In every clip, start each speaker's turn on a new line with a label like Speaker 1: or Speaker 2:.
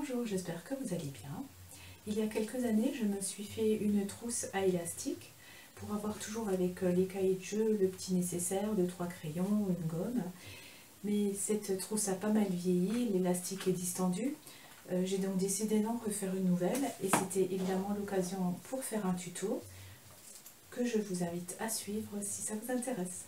Speaker 1: Bonjour, j'espère que vous allez bien. Il y a quelques années, je me suis fait une trousse à élastique pour avoir toujours avec les cahiers de jeu le petit nécessaire de 3 crayons, une gomme. Mais cette trousse a pas mal vieilli, l'élastique est distendu. J'ai donc décidé d'en refaire une nouvelle et c'était évidemment l'occasion pour faire un tuto que je vous invite à suivre si ça vous intéresse.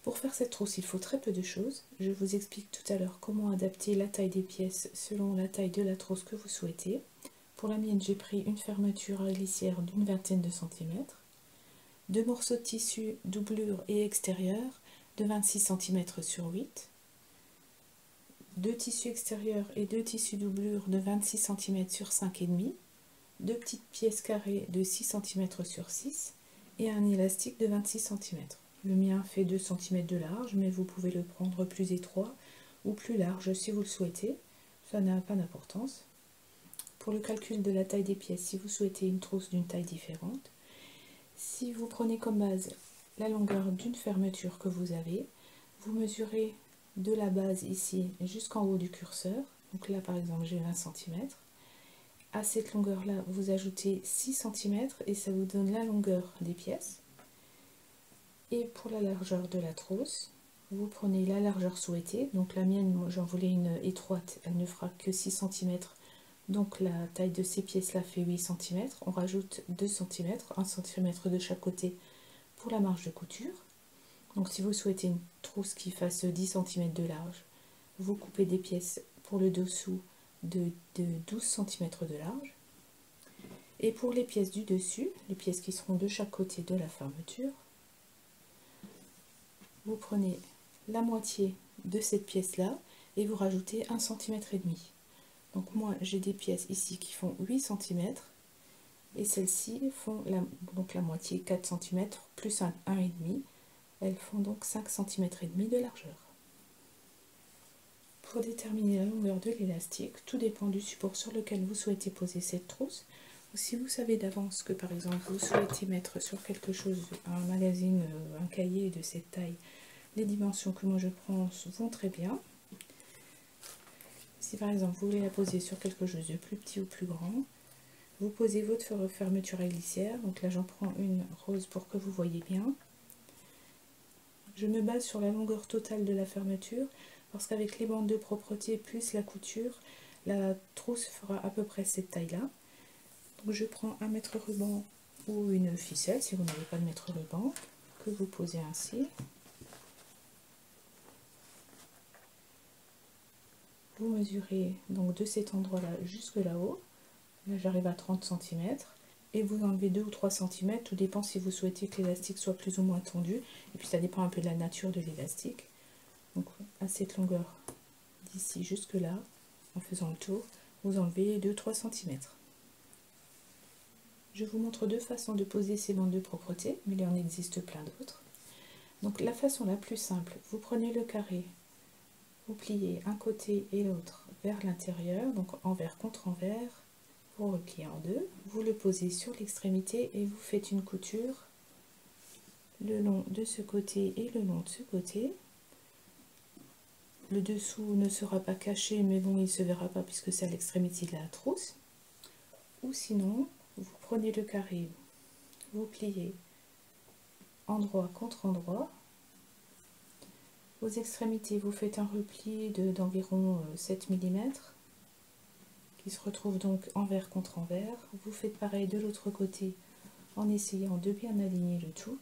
Speaker 1: Pour faire cette trousse, il faut très peu de choses. Je vous explique tout à l'heure comment adapter la taille des pièces selon la taille de la trousse que vous souhaitez. Pour la mienne, j'ai pris une fermeture à glissière d'une vingtaine de centimètres, 2 morceaux de tissu doublure et extérieur de 26 cm sur 8, 2 tissus extérieurs et 2 tissus doublure de 26 cm sur 5,5, 2 petites pièces carrées de 6 cm sur 6 et un élastique de 26 cm. Le mien fait 2 cm de large, mais vous pouvez le prendre plus étroit ou plus large si vous le souhaitez. Ça n'a pas d'importance. Pour le calcul de la taille des pièces, si vous souhaitez une trousse d'une taille différente, si vous prenez comme base la longueur d'une fermeture que vous avez, vous mesurez de la base ici jusqu'en haut du curseur. Donc là par exemple j'ai 20 cm. À cette longueur là, vous ajoutez 6 cm et ça vous donne la longueur des pièces. Et pour la largeur de la trousse, vous prenez la largeur souhaitée. Donc la mienne, moi j'en voulais une étroite, elle ne fera que 6 cm. Donc la taille de ces pièces là fait 8 cm. On rajoute 2 cm, 1 cm de chaque côté pour la marge de couture. Donc si vous souhaitez une trousse qui fasse 10 cm de large, vous coupez des pièces pour le dessous de 12 cm de large. Et pour les pièces du dessus, les pièces qui seront de chaque côté de la fermeture, vous prenez la moitié de cette pièce là et vous rajoutez 1,5 cm. Donc moi j'ai des pièces ici qui font 8 cm et celles-ci font la moitié, 4 cm plus 1,5. Elles font donc 5,5 cm de largeur. Pour déterminer la longueur de l'élastique, tout dépend du support sur lequel vous souhaitez poser cette trousse. Ou si vous savez d'avance que par exemple vous souhaitez mettre sur quelque chose, un magazine, un cahier de cette taille, les dimensions que moi je prends vont très bien. Si par exemple vous voulez la poser sur quelque chose de plus petit ou plus grand, vous posez votre fermeture à glissière. Donc là j'en prends une rose pour que vous voyez bien. Je me base sur la longueur totale de la fermeture parce qu'avec les bandes de propreté plus la couture, la trousse fera à peu près cette taille là. Donc je prends un mètre ruban ou une ficelle si vous n'avez pas de mètre ruban, que vous posez ainsi. Vous mesurez donc de cet endroit là jusque là-haut. Là j'arrive à 30 cm. Et vous enlevez 2 ou 3 cm, tout dépend si vous souhaitez que l'élastique soit plus ou moins tendu. Et puis ça dépend un peu de la nature de l'élastique. Donc à cette longueur d'ici jusque là, en faisant le tour, vous enlevez 2-3 cm. Je vous montre deux façons de poser ces bandes de propreté, mais il en existe plein d'autres. Donc la façon la plus simple, vous prenez le carré, vous pliez un côté et l'autre vers l'intérieur, donc envers contre envers, vous repliez en deux, vous le posez sur l'extrémité et vous faites une couture le long de ce côté et le long de ce côté. Le dessous ne sera pas caché, mais bon, il ne se verra pas puisque c'est à l'extrémité de la trousse. Ou sinon, vous prenez le carré, vous pliez endroit contre endroit. Aux extrémités, vous faites un repli d'environ 7 mm qui se retrouve donc envers contre envers. Vous faites pareil de l'autre côté en essayant de bien aligner le tout.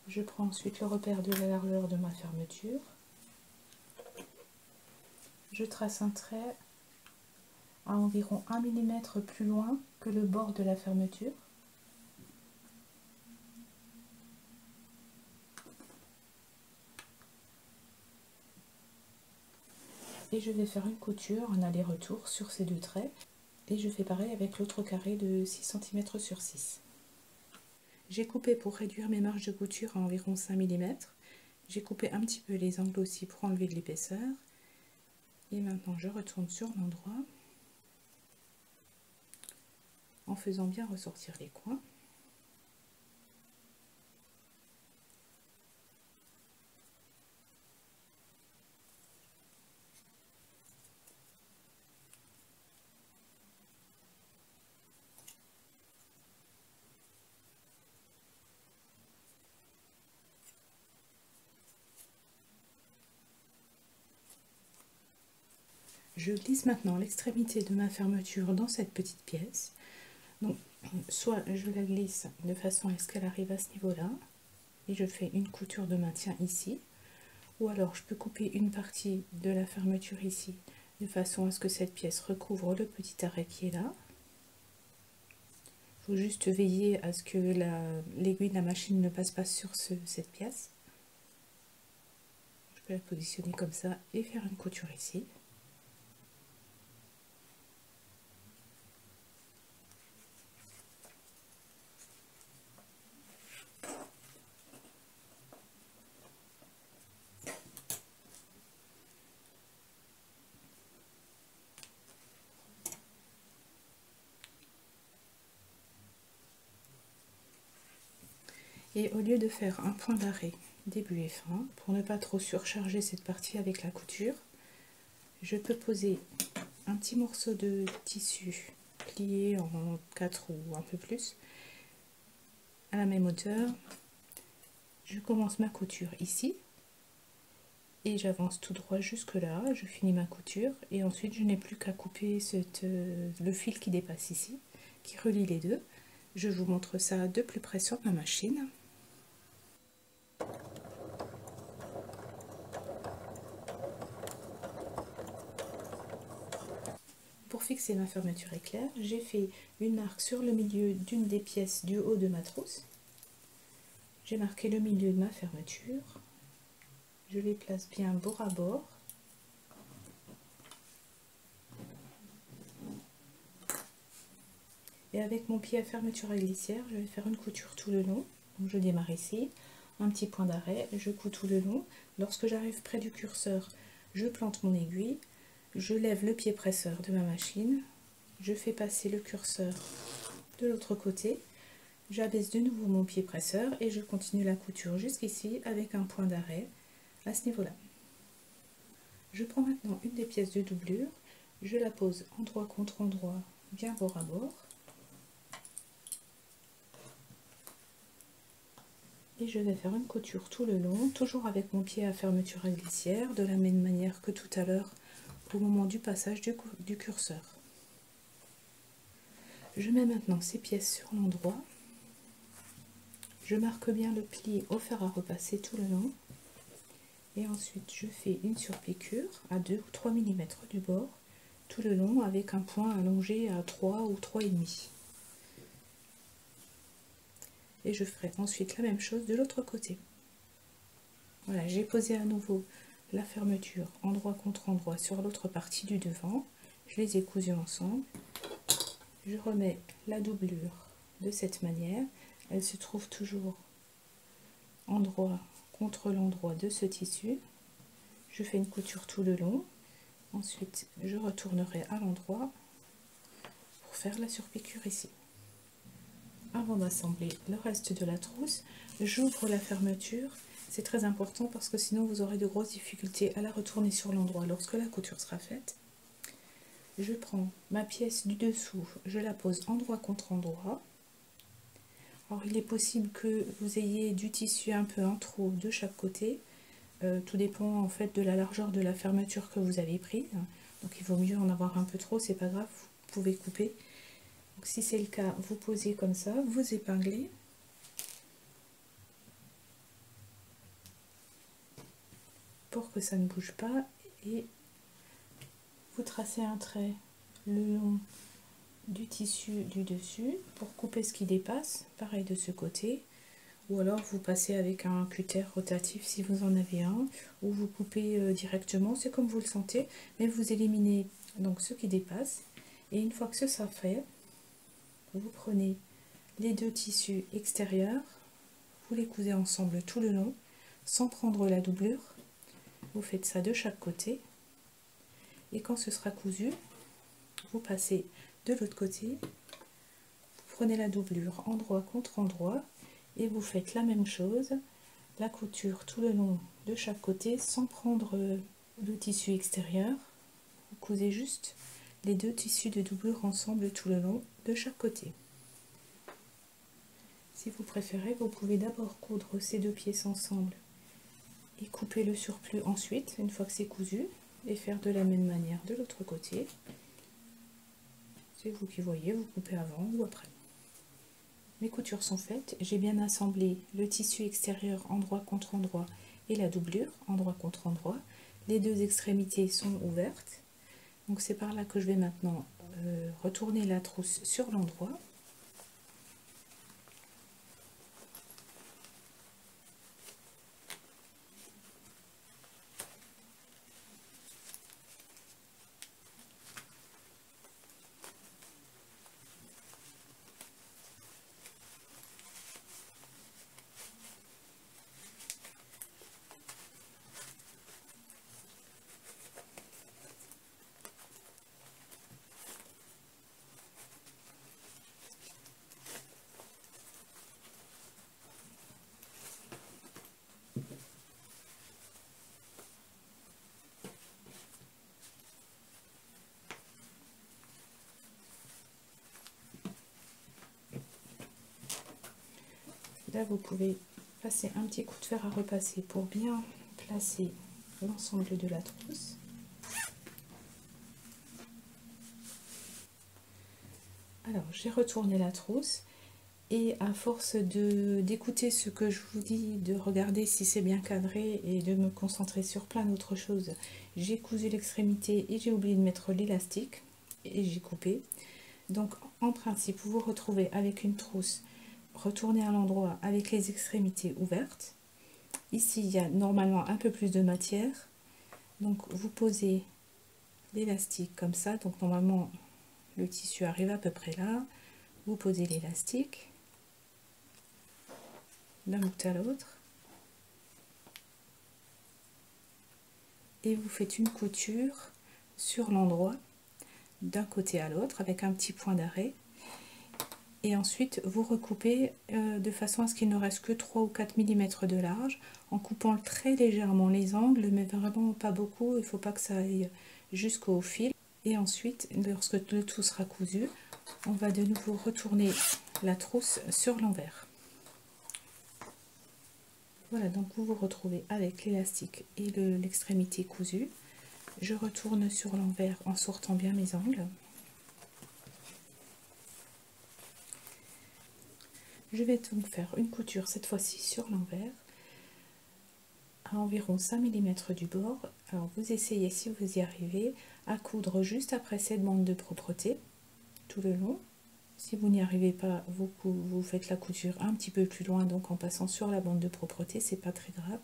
Speaker 1: Je prends ensuite le repère de la largeur de ma fermeture. Je trace un trait à environ 1 mm plus loin que le bord de la fermeture. Et je vais faire une couture en aller-retour sur ces deux traits. Et je fais pareil avec l'autre carré de 6 cm sur 6. J'ai coupé pour réduire mes marges de couture à environ 5 mm. J'ai coupé un petit peu les angles aussi pour enlever de l'épaisseur. Et maintenant je retourne sur l'endroit en faisant bien ressortir les coins. Je glisse maintenant l'extrémité de ma fermeture dans cette petite pièce. Donc, soit je la glisse de façon à ce qu'elle arrive à ce niveau-là, et je fais une couture de maintien ici, ou alors je peux couper une partie de la fermeture ici, de façon à ce que cette pièce recouvre le petit arrêt qui est là. Il faut juste veiller à ce que l'aiguille de la machine ne passe pas sur cette pièce. Je peux la positionner comme ça et faire une couture ici. Et au lieu de faire un point d'arrêt début et fin, pour ne pas trop surcharger cette partie avec la couture, je peux poser un petit morceau de tissu plié en 4 ou un peu plus, à la même hauteur. Je commence ma couture ici, et j'avance tout droit jusque là, je finis ma couture, et ensuite je n'ai plus qu'à couper le fil qui dépasse ici, qui relie les deux. Je vous montre ça de plus près sur ma machine. Pour fixer ma fermeture éclair, j'ai fait une marque sur le milieu d'une des pièces du haut de ma trousse. J'ai marqué le milieu de ma fermeture. Je les place bien bord à bord. Et avec mon pied à fermeture à glissière, je vais faire une couture tout le long. Donc je démarre ici, un petit point d'arrêt, je couds tout le long. Lorsque j'arrive près du curseur, je plante mon aiguille. Je lève le pied presseur de ma machine, je fais passer le curseur de l'autre côté, j'abaisse de nouveau mon pied presseur et je continue la couture jusqu'ici avec un point d'arrêt à ce niveau-là. Je prends maintenant une des pièces de doublure, je la pose endroit contre endroit, bien bord à bord. Et je vais faire une couture tout le long, toujours avec mon pied à fermeture à glissière, de la même manière que tout à l'heure au moment du passage du curseur. Je mets maintenant ces pièces sur l'endroit. Je marque bien le pli au fer à repasser tout le long. Et ensuite, je fais une surpiqûre à 2 ou 3 mm du bord, tout le long avec un point allongé à 3 ou 3,5. Et je ferai ensuite la même chose de l'autre côté. Voilà, j'ai posé à nouveau la fermeture endroit contre endroit sur l'autre partie du devant. Je les ai cousus ensemble. Je remets la doublure de cette manière. Elle se trouve toujours endroit contre l'endroit de ce tissu. Je fais une couture tout le long. Ensuite, je retournerai à l'endroit pour faire la surpiqûre ici. Avant d'assembler le reste de la trousse, j'ouvre la fermeture. C'est très important parce que sinon vous aurez de grosses difficultés à la retourner sur l'endroit lorsque la couture sera faite. Je prends ma pièce du dessous, je la pose endroit contre endroit. Alors il est possible que vous ayez du tissu un peu en trop de chaque côté. Tout dépend en fait de la largeur de la fermeture que vous avez prise. Donc il vaut mieux en avoir un peu trop, c'est pas grave, vous pouvez couper. Donc, si c'est le cas, vous posez comme ça, vous épinglez. Pour que ça ne bouge pas et vous tracez un trait le long du tissu du dessus pour couper ce qui dépasse, pareil de ce côté, ou alors vous passez avec un cutter rotatif si vous en avez un, ou vous coupez directement, c'est comme vous le sentez, mais vous éliminez donc ce qui dépasse. Et une fois que ce sera fait, vous prenez les deux tissus extérieurs, vous les cousez ensemble tout le long sans prendre la doublure. Vous faites ça de chaque côté et quand ce sera cousu, vous passez de l'autre côté prenez la doublure endroit contre endroit et vous faites la même chose, la couture tout le long de chaque côté sans prendre le tissu extérieur. Vous cousez juste les deux tissus de doublure ensemble tout le long de chaque côté. Si vous préférez, vous pouvez d'abord coudre ces deux pièces ensemble et couper le surplus ensuite, une fois que c'est cousu, et faire de la même manière de l'autre côté. C'est vous qui voyez, vous coupez avant ou après. Mes coutures sont faites, j'ai bien assemblé le tissu extérieur endroit contre endroit et la doublure endroit contre endroit. Les deux extrémités sont ouvertes, donc c'est par là que je vais maintenant retourner la trousse sur l'endroit. Là, vous pouvez passer un petit coup de fer à repasser pour bien placer l'ensemble de la trousse. Alors, j'ai retourné la trousse et à force d'écouter ce que je vous dis, de regarder si c'est bien cadré et de me concentrer sur plein d'autres choses, j'ai cousu l'extrémité et j'ai oublié de mettre l'élastique et j'ai coupé. Donc, en principe, vous vous retrouvez avec une trousse retournez à l'endroit avec les extrémités ouvertes. Ici, il y a normalement un peu plus de matière. Donc, vous posez l'élastique comme ça. Donc, normalement, le tissu arrive à peu près là. Vous posez l'élastique d'un bout à l'autre. Et vous faites une couture sur l'endroit d'un côté à l'autre avec un petit point d'arrêt. Et ensuite, vous recoupez de façon à ce qu'il ne reste que 3 ou 4 mm de large, en coupant très légèrement les angles, mais vraiment pas beaucoup, il ne faut pas que ça aille jusqu'au fil. Et ensuite, lorsque le tout sera cousu, on va de nouveau retourner la trousse sur l'envers. Voilà, donc vous vous retrouvez avec l'élastique et l'extrémité cousue. Je retourne sur l'envers en sortant bien mes angles. Je vais donc faire une couture cette fois-ci sur l'envers à environ 5 mm du bord. Alors vous essayez, si vous y arrivez, à coudre juste après cette bande de propreté tout le long. Si vous n'y arrivez pas, vous faites la couture un petit peu plus loin, donc en passant sur la bande de propreté, c'est pas très grave.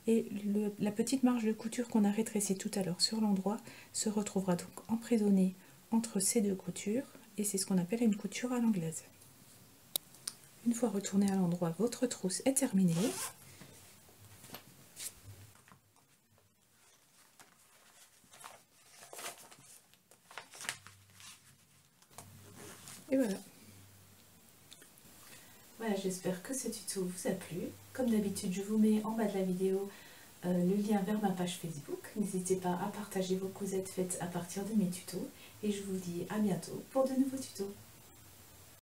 Speaker 1: Et la petite marge de couture qu'on a rétrécie tout à l'heure sur l'endroit se retrouvera donc emprisonnée entre ces deux coutures, et c'est ce qu'on appelle une couture à l'anglaise. Une fois retourné à l'endroit, votre trousse est terminée. Et voilà. Voilà, j'espère que ce tuto vous a plu. Comme d'habitude, je vous mets en bas de la vidéo le lien vers ma page Facebook. N'hésitez pas à partager vos cosettes faites à partir de mes tutos. Et je vous dis à bientôt pour de nouveaux tutos.